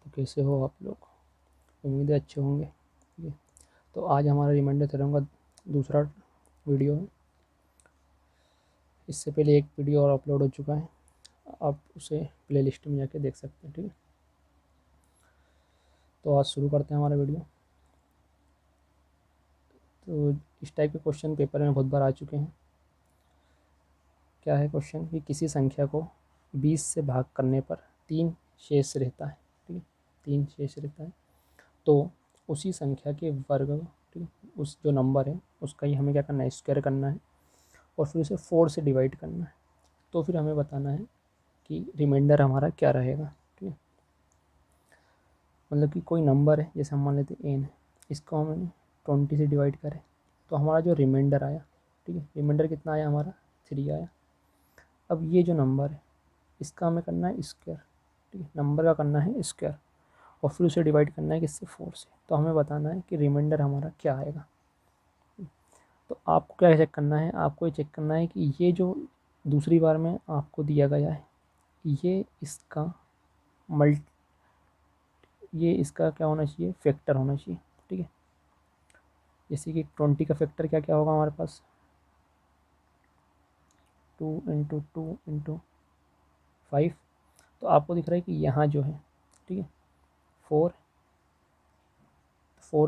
तो कैसे हो आप लोग? उम्मीद है अच्छे होंगे। ठीक है, तो आज हमारा रिमाइंडर थ्योरम का दूसरा वीडियो है। इससे पहले एक वीडियो और अपलोड हो चुका है, आप उसे प्लेलिस्ट में जाके देख सकते हैं। ठीक है, तो आज शुरू करते हैं हमारा वीडियो। तो इस टाइप के क्वेश्चन पेपर में बहुत बार आ चुके हैं। क्या है क्वेश्चन कि किसी संख्या को 20 से भाग करने पर 3 शेष रहता है। ठीक है, 3 शेष रहता है, तो उसी संख्या के वर्ग, ठीक है, उस जो नंबर है उसका ही हमें क्या करना है, स्क्वायर करना है और फिर उसे 4 से डिवाइड करना है। तो फिर हमें बताना है कि रिमाइंडर हमारा क्या रहेगा। ठीक है, मतलब कि कोई नंबर है, जैसे हम मान लेते हैं एन है, इसको हमने 20 से डिवाइड करें तो हमारा जो रिमाइंडर आया, ठीक है, रिमाइंडर कितना आया हमारा 3 आया। अब ये जो नंबर है इसका हमें करना है स्क्वायर। ठीक है, नंबर का करना है स्क्वायर और फिर उसे डिवाइड करना है किससे, 4 से। तो हमें बताना है कि रिमाइंडर हमारा क्या आएगा। तो आपको क्या चेक करना है, आपको ये चेक करना है कि ये जो दूसरी बार में आपको दिया गया है ये इसका ये इसका क्या होना चाहिए, फैक्टर होना चाहिए। ठीक है, जैसे कि 20 का फैक्टर क्या क्या होगा हमारे पास, 2 इंटू 2 इंटू 5। तो आपको दिख रहा है कि यहाँ जो है, ठीक है, 4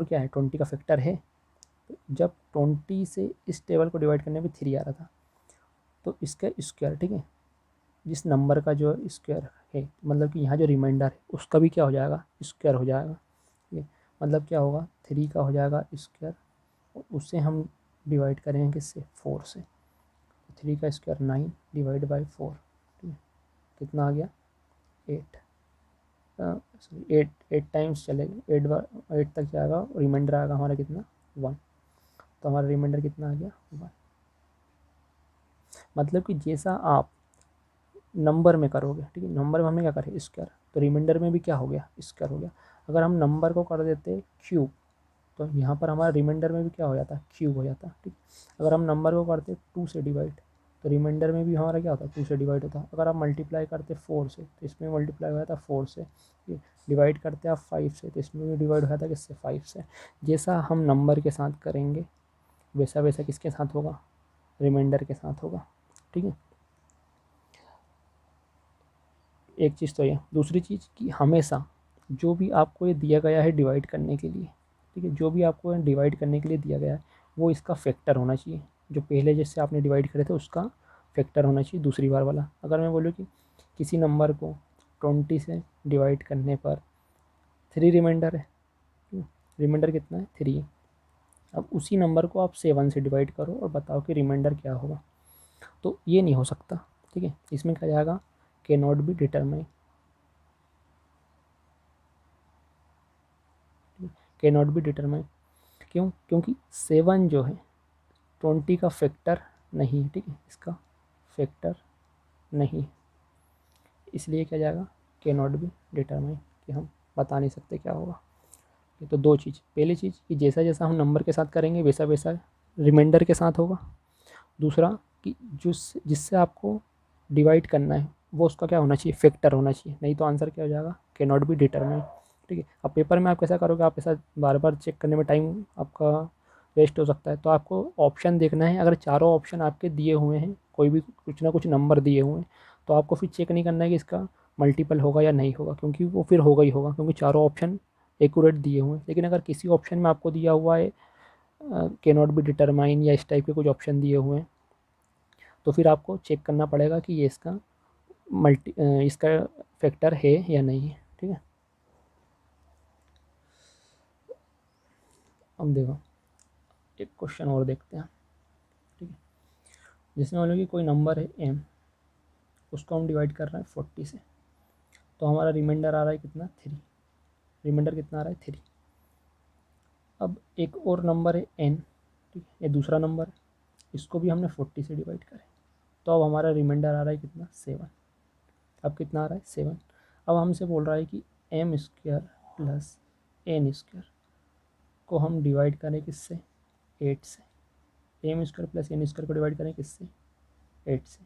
क्या है, 20 का फैक्टर है। तो जब 20 से इस टेबल को डिवाइड करने में 3 आ रहा था तो इसका स्क्वायर, ठीक है, जिस नंबर का जो स्क्वायर है, मतलब कि यहाँ जो रिमाइंडर है उसका भी क्या हो जाएगा, स्क्वायर हो जाएगा। ठीक है, मतलब क्या होगा, 3 का हो जाएगा स्क्वायर और उससे हम डिवाइड करेंगे किससे, 4 से। 3 का स्क्वायर 9 डिवाइड बाई 4। ठीक है, कितना आ गया, 8। सॉरी 8 टाइम्स चलेगा, 8 तक जाएगा, रिमाइंडर आएगा हमारा कितना, 1। तो हमारा रिमाइंडर कितना आ गया, 1। मतलब कि जैसा आप नंबर में करोगे, ठीक है, नंबर में हमने क्या करें स्क्वायर, तो रिमाइंडर में भी क्या हो गया, स्क्वायर हो गया। अगर हम नंबर को कर देते क्यूब तो यहाँ पर हमारा रिमाइंडर में भी क्या हो जाता, क्यूब हो जाता। ठीक, अगर हम नंबर को करते 2 से डिवाइड तो रिमाइंडर में भी हमारा क्या होता, 2 से डिवाइड होता। अगर आप मल्टीप्लाई करते 4 से तो इसमें मल्टीप्लाई हो जाता 4 से। डिवाइड करते आप 5 से तो इसमें भी डिवाइड हो जाता किससे, 5 से। जैसा हम नंबर के साथ करेंगे वैसा वैसा किसके साथ होगा, रिमाइंडर के साथ होगा। ठीक है, एक चीज़ तो ये, दूसरी चीज़ कि हमेशा जो भी आपको ये दिया गया है डिवाइड करने के लिए, ठीक है, जो भी आपको डिवाइड करने के लिए दिया गया है वो इसका फैक्टर होना चाहिए। जो पहले जैसे आपने डिवाइड करे थे उसका फैक्टर होना चाहिए दूसरी बार वाला। अगर मैं बोलूँ कि किसी नंबर को 20 से डिवाइड करने पर 3 रिमाइंडर है, रिमाइंडर कितना है, 3 है। अब उसी नंबर को आप 7 से डिवाइड करो और बताओ कि रिमाइंडर क्या होगा, तो ये नहीं हो सकता। ठीक है, इसमें क्या जाएगा, के नॉट बी डिटरमाइन, के नॉट बी डिटरमाइन। क्यों, क्योंकि 7 जो है 20 का फैक्टर नहीं है। ठीक है, इसका फैक्टर नहीं, इसलिए क्या जाएगा, के नॉट बी डिटरमाइन, कि हम बता नहीं सकते क्या होगा। ये तो दो चीज़, पहली चीज़ कि जैसा जैसा हम नंबर के साथ करेंगे वैसा वैसा रिमाइंडर के साथ होगा। दूसरा कि जिससे आपको डिवाइड करना है वो उसका क्या होना चाहिए, फैक्टर होना चाहिए, नहीं तो आंसर क्या हो जाएगा, के नॉट बी डिटरमाइन। ठीक है, अब पेपर में आप कैसा करोगे, आप ऐसा बार बार चेक करने में टाइम आपका वेस्ट हो सकता है। तो आपको ऑप्शन देखना है, अगर चारों ऑप्शन आपके दिए हुए हैं, कोई भी कुछ ना कुछ नंबर दिए हुए हैं, तो आपको फिर चेक नहीं करना है कि इसका मल्टीपल होगा या नहीं होगा, क्योंकि वो फिर होगा ही होगा, क्योंकि चारों ऑप्शन एक्यूरेट दिए हुए हैं। लेकिन अगर किसी ऑप्शन में आपको दिया हुआ है के नॉट बी डिटरमाइन या इस टाइप के कुछ ऑप्शन दिए हुए हैं, तो फिर आपको चेक करना पड़ेगा कि ये इसका फैक्टर है या नहीं है। ठीक है, अब देखो एक क्वेश्चन और देखते हैं। ठीक है, जिसमें मान लो कि कोई नंबर है m, उसको हम डिवाइड कर रहे हैं 40 से, तो हमारा रिमाइंडर आ रहा है कितना, 3। रिमाइंडर कितना आ रहा है, 3। अब एक और नंबर है n, ठीक है, ये दूसरा नंबर है, इसको भी हमने 40 से डिवाइड करें तो अब हमारा रिमाइंडर आ रहा है कितना, 7। अब कितना आ रहा है, 7। अब हमसे बोल रहा है कि m square plus n square को हम डिवाइड करें किससे, 8 से। M square plus N square को डिवाइड करें किससे, 8 से।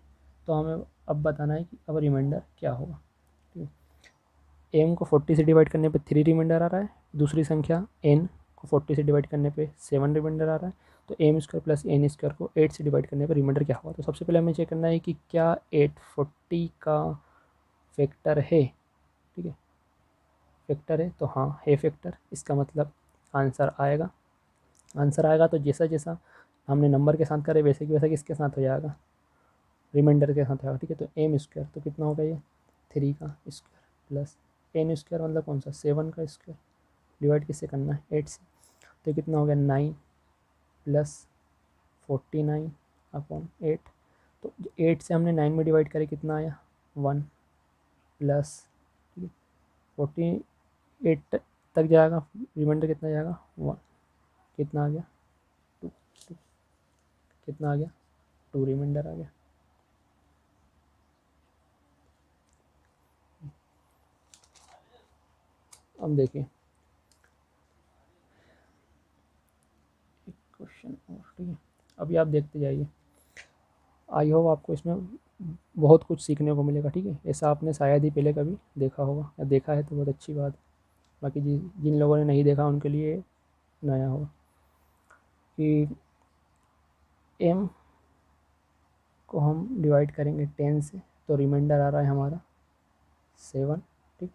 तो हमें अब बताना है कि अब रिमाइंडर क्या होगा। ठीक m को 40 से डिवाइड करने पे 3 रिमाइंडर आ रहा है, दूसरी संख्या n को 40 से डिवाइड करने पे 7 रिमाइंडर आ रहा है, तो m square plus n square को 8 से डिवाइड करने पे रिमाइंडर क्या होगा। तो सबसे पहले हमें चेक करना है कि क्या 8 40 का फैक्टर है, ठीक है, फैक्टर है तो हाँ है फैक्टर, इसका मतलब आंसर आएगा। आंसर आएगा तो जैसा जैसा हमने नंबर के साथ करे वैसे कि वैसा किसके साथ हो जाएगा, रिमाइंडर के साथ होगा, ठीक है। तो m स्क्वायर तो कितना होगा ये 3 का स्क्वायर प्लस n स्क्वायर मतलब कौन सा 7 का स्क्वायर, डिवाइड किससे करना है 8 से, तो कितना हो गया 9 प्लस 49 अपॉन 8। तो 8 से हमने 9 में डिवाइड करे कितना आया 1 प्लस 48 तक जाएगा, रिमाइंडर कितना जाएगा 1, कितना आ गया 2, कितना आ गया 2 रिमाइंडर आ गया। अब देखिए एक क्वेश्चन और, ठीक है, अभी आप देखते जाइए, आई होप आपको इसमें बहुत कुछ सीखने को मिलेगा, ठीक है। ऐसा आपने शायद ही पहले कभी देखा होगा, या देखा है तो बहुत अच्छी बात है, बाकी जिन लोगों ने नहीं देखा उनके लिए नया होगा। कि m को हम डिवाइड करेंगे 10 से तो रिमाइंडर आ रहा है हमारा 7, ठीक,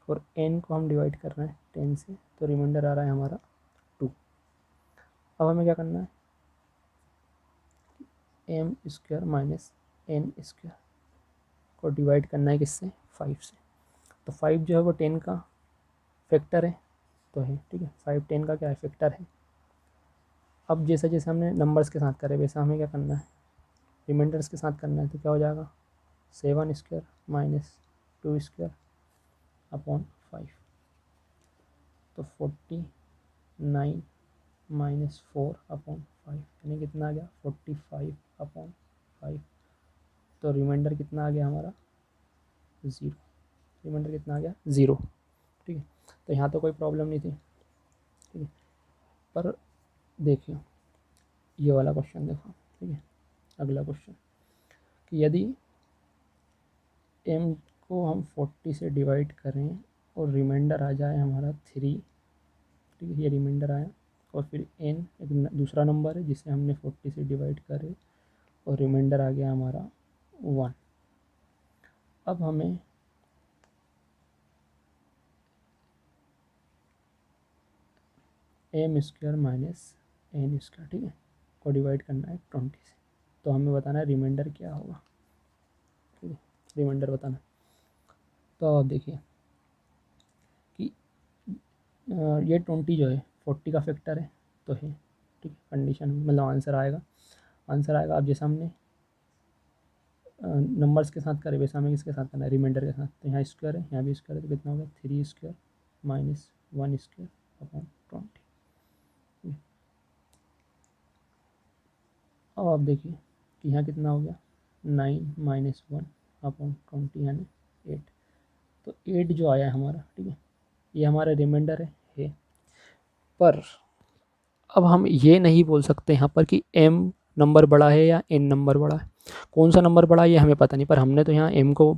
और n को हम डिवाइड कर रहे हैं 10 से तो रिमाइंडर आ रहा है हमारा 2। अब हमें क्या करना है, m square minus n square को डिवाइड करना है किससे 5 से। तो 5 जो है वो 10 का फैक्टर है तो है, ठीक है, 5 10 का क्या है फैक्टर है। अब जैसा जैसे हमने नंबर्स के साथ करे वैसा हमें क्या करना है रिमाइंडर्स के साथ करना है, तो क्या हो जाएगा 7 स्क्वायर माइनस 2 स्क्वायर अपॉन 5, तो 49 माइनस 4 अपॉन 5 यानी कितना आ गया 45 अपॉन 5। तो रिमाइंडर कितना आ गया हमारा 0, रिमाइंडर कितना आ गया 0, ठीक है। तो यहाँ तो कोई प्रॉब्लम नहीं थी, ठीक है। पर देखिए ये वाला क्वेश्चन देखो, ठीक है, अगला क्वेश्चन कि यदि m को हम 40 से डिवाइड करें और रिमाइंडर आ जाए हमारा 3, ठीक है, ये रिमाइंडर आया, और फिर n एक दूसरा नंबर है जिसे हमने 40 से डिवाइड करे और रिमाइंडर आ गया हमारा 1। अब हमें m square minus n square, ठीक है, को डिवाइड करना है 20 से, तो हमें बताना है रिमाइंडर क्या होगा, ठीक है, रिमाइंडर बताना। तो आप देखिए कि ये 20 जो है 40 का फैक्टर है तो है, ठीक है, कंडीशन मतलब आंसर आएगा। अब जैसे हमने नंबर्स के साथ करें वैसा हमें किसके साथ करना है रिमाइंडर के साथ, तो यहाँ स्क्वायर है यहाँ भी स्क्वायर है तो कितना होगा 3 स्क्वायर माइनस 1 स्क्वायर अपॉन 20। अब आप देखिए कि यहाँ कितना हो गया 9 माइनस 1 अपॉन 20 यानी 8। तो 8 जो आया है हमारा, ठीक है, ये हमारा रिमाइंडर है। पर अब हम ये नहीं बोल सकते यहाँ पर कि m नंबर बड़ा है या n नंबर बड़ा है, कौन सा नंबर बड़ा है ये हमें पता नहीं, पर हमने तो यहाँ m को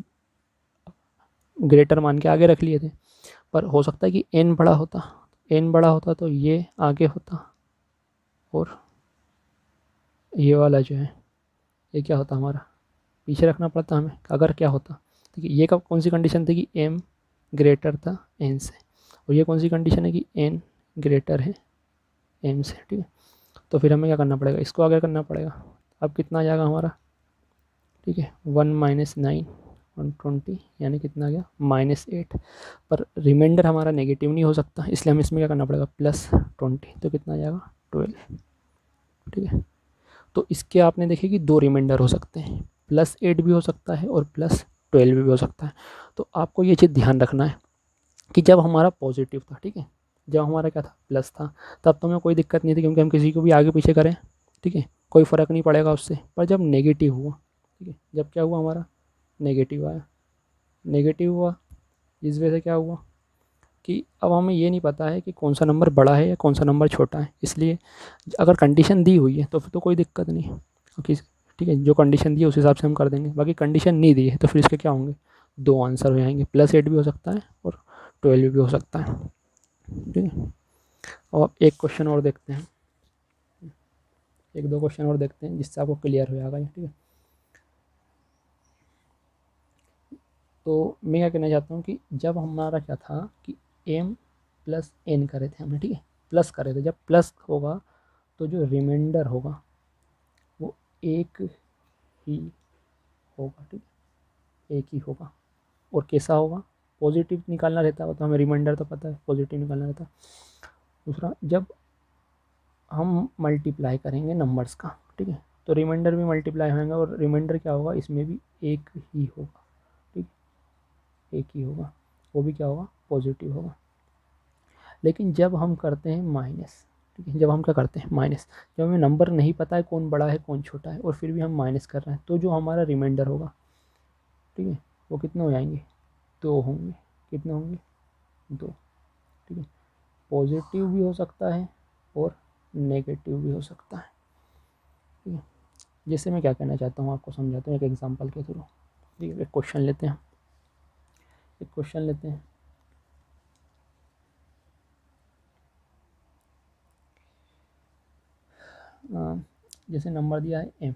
ग्रेटर मान के आगे रख लिए थे। पर हो सकता है कि n बड़ा होता तो ये आगे होता और ये वाला जो है ये क्या होता हमारा पीछे रखना पड़ता हमें। अगर क्या होता, ठीक है, ये कब कौन सी कंडीशन थी कि m ग्रेटर था n से, और ये कौन सी कंडीशन है कि n ग्रेटर है m से, ठीक है। तो फिर हमें क्या करना पड़ेगा, इसको आगे करना पड़ेगा। अब कितना आ जाएगा हमारा, ठीक है, 1 माइनस 9 120 यानी कितना आ गया -8। पर रिमाइंडर हमारा नेगेटिव नहीं हो सकता, इसलिए हमें इसमें क्या करना पड़ेगा +20, तो कितना आ जाएगा 12, ठीक है। तो इसके आपने देखे कि 2 रिमाइंडर हो सकते हैं, +8 भी हो सकता है और +12 भी हो सकता है। तो आपको ये चीज़ ध्यान रखना है कि जब हमारा पॉजिटिव था, ठीक है, जब हमारा क्या था प्लस था, तब तो हमें कोई दिक्कत नहीं थी क्योंकि हम किसी को भी आगे पीछे करें, ठीक है, कोई फ़र्क नहीं पड़ेगा उससे। पर जब नेगेटिव हुआ, ठीक है, जब क्या हुआ हमारा नेगेटिव आया, नेगेटिव हुआ, इस वजह से क्या हुआ कि अब हमें ये नहीं पता है कि कौन सा नंबर बड़ा है या कौन सा नंबर छोटा है। इसलिए अगर कंडीशन दी हुई है तो फिर तो कोई दिक्कत नहीं, क्योंकि ठीक है जो कंडीशन दी है उस हिसाब से हम कर देंगे। बाकी कंडीशन नहीं दी है तो फिर इसके क्या होंगे, दो आंसर हो जाएंगे, +8 भी हो सकता है और 12 भी हो सकता है, ठीक है। और एक क्वेश्चन और देखते हैं, एक दो क्वेश्चन और देखते हैं जिससे आपको क्लियर हो जाएगा, ठीक है। तो मैं क्या कहना चाहता हूँ कि जब हमारा क्या था कि m + n करे थे हमने, ठीक है, प्लस करे थे, जब प्लस होगा तो जो रिमाइंडर होगा वो एक ही होगा, ठीक है, एक ही होगा। और कैसा होगा, पॉजिटिव निकालना रहता है, तो हमें रिमाइंडर तो पता है पॉजिटिव निकालना रहता है। दूसरा, जब हम मल्टीप्लाई करेंगे नंबर्स का, ठीक है, तो रिमाइंडर भी मल्टीप्लाई होंगे और रिमाइंडर क्या होगा, इसमें भी एक ही होगा, ठीक, एक ही होगा, वो भी क्या होगा, पॉजिटिव होगा। लेकिन जब हम करते हैं माइनस, ठीक है, जब हम क्या करते हैं माइनस, जब हमें नंबर नहीं पता है कौन बड़ा है कौन छोटा है और फिर भी हम माइनस कर रहे हैं, तो जो हमारा रिमाइंडर होगा, ठीक है, वो कितने हो जाएंगे, 2 होंगे। कितने होंगे, 2, ठीक है। पॉजिटिव भी हो सकता है और नेगेटिव भी हो सकता है, ठीक है। जैसे मैं क्या कहना चाहता हूँ आपको समझाता हूँ एक एग्जांपल के थ्रू, ठीक है। एक क्वेश्चन लेते हैं, एक क्वेश्चन लेते हैं, जैसे नंबर दिया है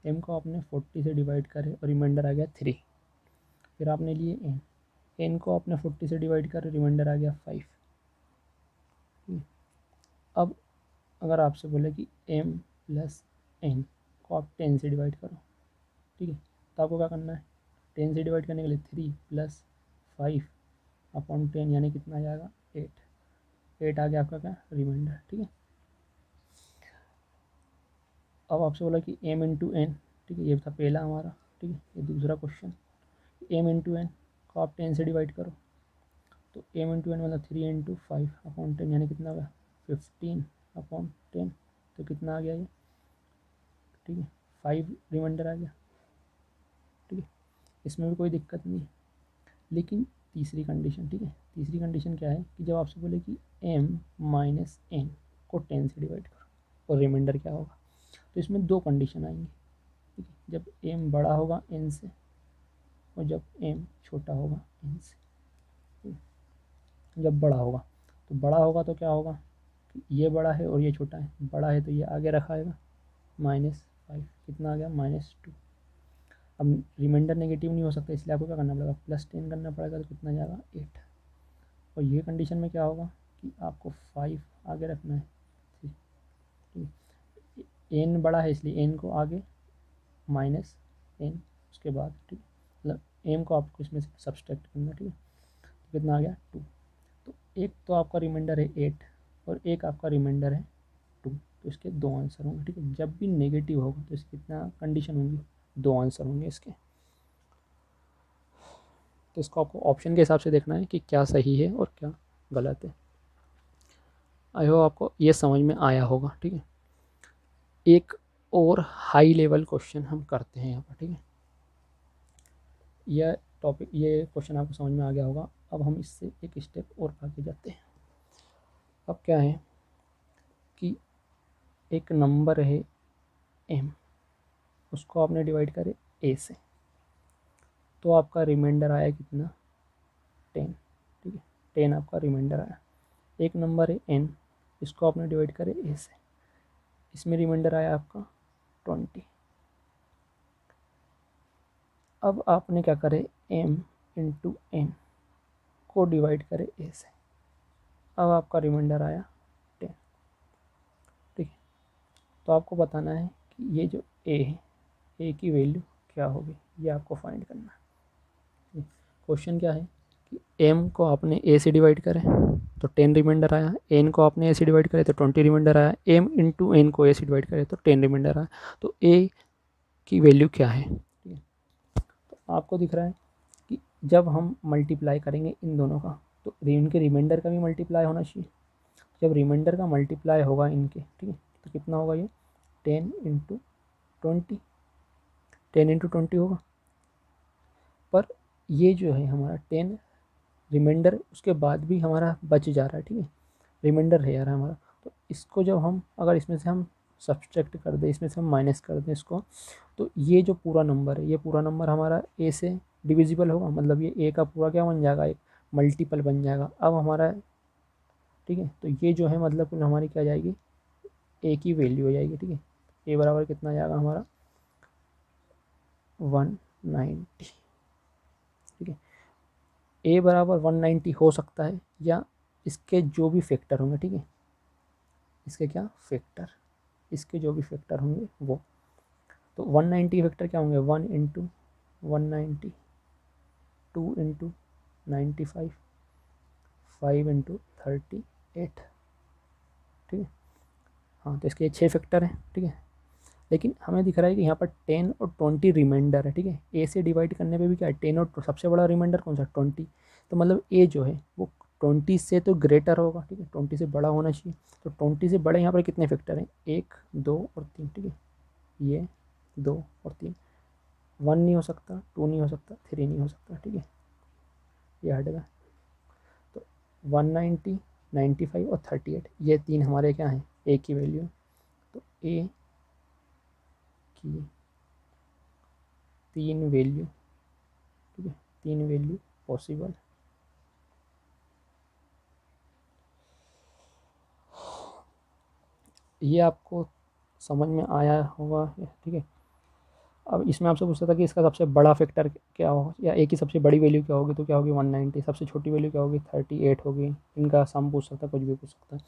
m को आपने 40 से डिवाइड करे और रिमाइंडर आ गया 3। फिर आपने लिए n को आपने 40 से डिवाइड करे, रिमाइंडर आ गया 5। अब अगर आपसे बोले कि m + n को आप 10 से डिवाइड करो, ठीक है, तो आपको क्या करना है, 10 से डिवाइड करने के लिए 3 + 5/10 यानी कितना आ जाएगा, 8 आ गया आपका क्या, रिमाइंडर, ठीक है। अब आपसे बोला कि m × n, ठीक है, ये था पहला हमारा, ठीक है। ये दूसरा क्वेश्चन, m × n को आप 10 से डिवाइड करो, तो m × n मतलब 3 × 5/10 यानी कितना होगा, 15/10, तो कितना आ गया ये, ठीक है, 5 रिमाइंडर आ गया, ठीक है। इसमें भी कोई दिक्कत नहीं है। लेकिन तीसरी कंडीशन, ठीक है, तीसरी कंडीशन क्या है कि जब आपसे बोले कि m - n को 10 से डिवाइड करो और रिमाइंडर क्या होगा, तो इसमें दो कंडीशन आएंगी, ठीक है। जब m बड़ा होगा n से और जब m छोटा होगा n से, ठीक है। जब बड़ा होगा, तो बड़ा होगा तो क्या होगा कि ये बड़ा है और ये छोटा है, बड़ा है तो ये आगे रखाएगा, -5, कितना आ गया, -2। अब रिमाइंडर नेगेटिव नहीं हो सकता, इसलिए आपको क्या करना पड़ेगा, +10 करना पड़ेगा, तो कितना जाएगा, 8। और ये कंडीशन में क्या होगा कि आपको 5 आगे रखना है, ठीक है। n बड़ा है इसलिए n को आगे -n उसके बाद, ठीक है, मतलब m को आपको इसमें से सब्सट्रैक्ट करना, ठीक है। तो कितना आ गया, 2। तो एक तो आपका रिमाइंडर है 8 और एक आपका रिमाइंडर है 2, तो इसके दो आंसर होंगे, ठीक है। जब भी नेगेटिव होगा तो इसकी कितना कंडीशन होंगी, दो आंसर होंगे इसके। तो इसको आपको ऑप्शन के हिसाब से देखना है कि क्या सही है और क्या गलत है। आई होप आपको ये समझ में आया होगा, ठीक है। एक और हाई लेवल क्वेश्चन हम करते हैं यहाँ पर, ठीक है। यह टॉपिक, ये क्वेश्चन आपको समझ में आ गया होगा। अब हम इससे एक स्टेप और आगे जाते हैं। अब क्या है कि एक नंबर है m, उसको आपने डिवाइड करे a से, तो आपका रिमाइंडर आया कितना, 10, ठीक है, 10 आपका रिमाइंडर आया। एक नंबर है n, इसको आपने डिवाइड करे a से, इसमें रिमाइंडर आया आपका 20। अब आपने क्या करे, m × n को डिवाइड करे a से, अब आपका रिमाइंडर आया 10, ठीक है। तो आपको बताना है कि ये जो a है, a की वैल्यू क्या होगी, ये आपको फाइंड करना है। क्वेश्चन क्या है कि m को आपने a से डिवाइड करें तो 10 रिमाइंडर आया, n को आपने a से डिवाइड करे तो 20 रिमाइंडर आया, m × n को a से डिवाइड करे तो 10 रिमाइंडर आया। तो a की वैल्यू क्या है, ठीक है। तो आपको दिख रहा है कि जब हम मल्टीप्लाई करेंगे इन दोनों का, तो इनके रिमाइंडर का भी मल्टीप्लाई होना चाहिए। जब रिमाइंडर का मल्टीप्लाई होगा इनके, ठीक है, तो कितना होगा ये, 10 × 20, 10 × 20 होगा। पर ये जो है हमारा 10 रिमाइंडर उसके बाद भी हमारा बच जा रहा है, ठीक है, रिमाइंडर है यार हमारा। तो इसको जब हम, अगर इसमें से हम सब्सट्रैक्ट कर दें, इसमें से हम माइनस कर दें इसको, तो ये जो पूरा नंबर है, ये पूरा नंबर हमारा a से डिविजिबल होगा, मतलब ये ए का पूरा क्या बन जाएगा, एक मल्टीपल बन जाएगा। अब हमारा ठीक है, तो ये जो है मतलब कुल हमारी क्या जाएगी, ए की वैल्यू हो जाएगी। ठीक है, ए बराबर कितना जाएगा हमारा 190। ठीक है, ए बराबर 190 हो सकता है, या इसके जो भी फैक्टर होंगे, ठीक है, इसके क्या फैक्टर, इसके जो भी फैक्टर होंगे वो, तो 190 फैक्टर क्या होंगे, 1 इंटू 190, 2 इंटू 95, 5 इंटू 38। ठीक है, हाँ तो इसके 6 फैक्टर हैं। ठीक है, लेकिन हमें दिख रहा है कि यहाँ पर 10 और 20 रिमाइंडर है। ठीक है, ए से डिवाइड करने पे भी क्या है, 10 और सबसे बड़ा रिमाइंडर कौन सा, 20। तो मतलब ए जो है वो 20 से तो ग्रेटर होगा। ठीक है, 20 से बड़ा होना चाहिए। तो 20 से बड़े यहाँ पर कितने फैक्टर हैं, 1, 2 और 3। ठीक है, ये 2 और 3, 1 नहीं हो सकता, 2 नहीं हो सकता, 3 नहीं हो सकता। ठीक है, ये हटेगा। तो 190, 95 और 38 ये 3 हमारे क्या हैं, ए की वैल्यू। तो ए की 3 वैल्यू, ठीक है, 3 वैल्यू पॉसिबल। ये आपको समझ में आया होगा। ठीक है, अब इसमें आपसे पूछता था कि इसका सबसे बड़ा फैक्टर क्या हो, या ए की सबसे बड़ी वैल्यू क्या होगी, तो क्या होगी 190, सबसे छोटी वैल्यू क्या होगी 38 होगी। इनका सम पूछ सकता है, कुछ भी पूछ सकता है।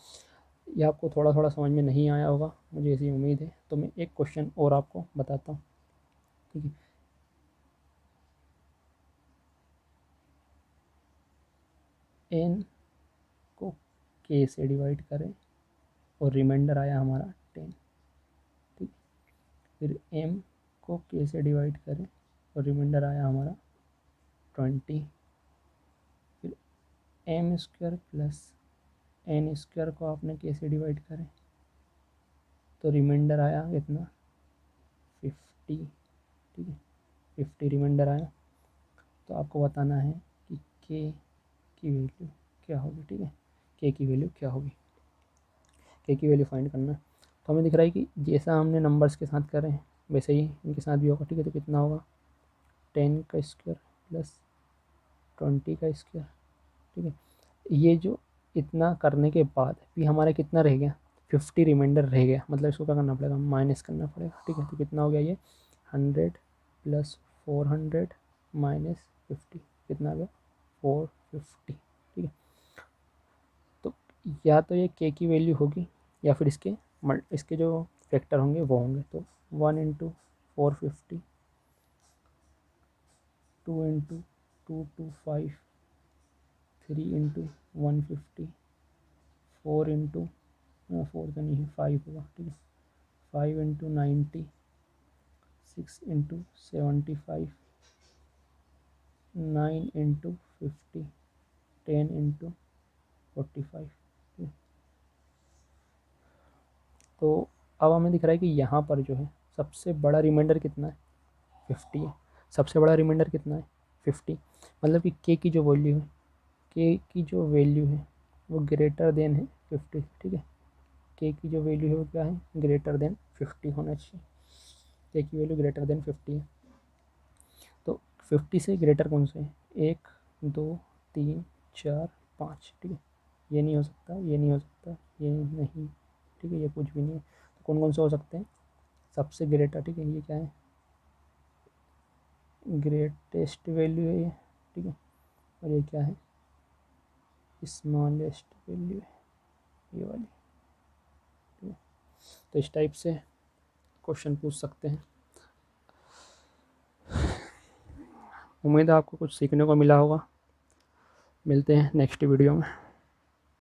ये आपको थोड़ा थोड़ा समझ में नहीं आया होगा, मुझे ऐसी उम्मीद है। तो मैं एक क्वेश्चन और आपको बताता हूँ। ठीक है, एन को के से डिवाइड करें और रिमाइंडर आया हमारा 10। ठीक, फिर एम को के से डिवाइड करें और रिमाइंडर आया हमारा 20। फिर M square plus N square को आपने के से डिवाइड करें तो रिमाइंडर आया कितना 50। ठीक है, 50 रिमाइंडर आया। तो आपको बताना है कि के की वैल्यू क्या होगी। ठीक है, के की वैल्यू क्या होगी, के की वैल्यू फाइंड करना है। तो हमें दिख रहा है कि जैसा हमने नंबर्स के साथ कर रहे हैं वैसे ही इनके साथ भी होगा। ठीक है, तो कितना होगा 10 का स्क्वायर प्लस 20 का स्क्वायर। ठीक है, ये जो इतना करने के बाद भी हमारा कितना रह गया, 50 रिमाइंडर रह गया। मतलब इसको क्या करना पड़ेगा, माइनस करना पड़ेगा। ठीक है, तो कितना हो गया ये 100 प्लस 400 माइनस 50, कितना आ गया 450। ठीक है, तो या तो ये के की वैल्यू होगी या फिर इसके जो फैक्टर होंगे वो होंगे। तो 1 इंटू 450, 2 इंटू 225, 3 इंटू 150, 4 इंटू 4 तो नहीं है 5 होगा। ठीक है, 5 इंटू 90, 6 इंटू 75, 9 इंटू 50, 10 इंटू 45। तो अब हमें दिख रहा है कि यहाँ पर जो है सबसे बड़ा रिमाइंडर कितना है 50 है। सबसे बड़ा रिमाइंडर कितना है 50, मतलब कि के की जो वैल्यू है, के की जो वैल्यू है वो ग्रेटर देन है 50। ठीक है, के की जो वैल्यू है वो क्या है, ग्रेटर देन 50 होना चाहिए। के की वैल्यू ग्रेटर देन 50 है। तो 50 से ग्रेटर कौन से हैं, 1, 2, 3, 4, 5। ठीक है, ये नहीं हो सकता, ये नहीं हो सकता, ये नहीं। ठीक है, ये कुछ भी नहीं है। तो कौन कौन से हो सकते हैं, सबसे ग्रेटर। ठीक है, ये क्या है, ग्रेटेस्ट वैल्यू है ये। ठीक है, और ये क्या है, स्मॉलेस्ट वैल्यू है, ये वाली। ठीक है, तो इस टाइप से क्वेश्चन पूछ सकते हैं। उम्मीद है आपको कुछ सीखने को मिला होगा। मिलते हैं नेक्स्ट वीडियो में।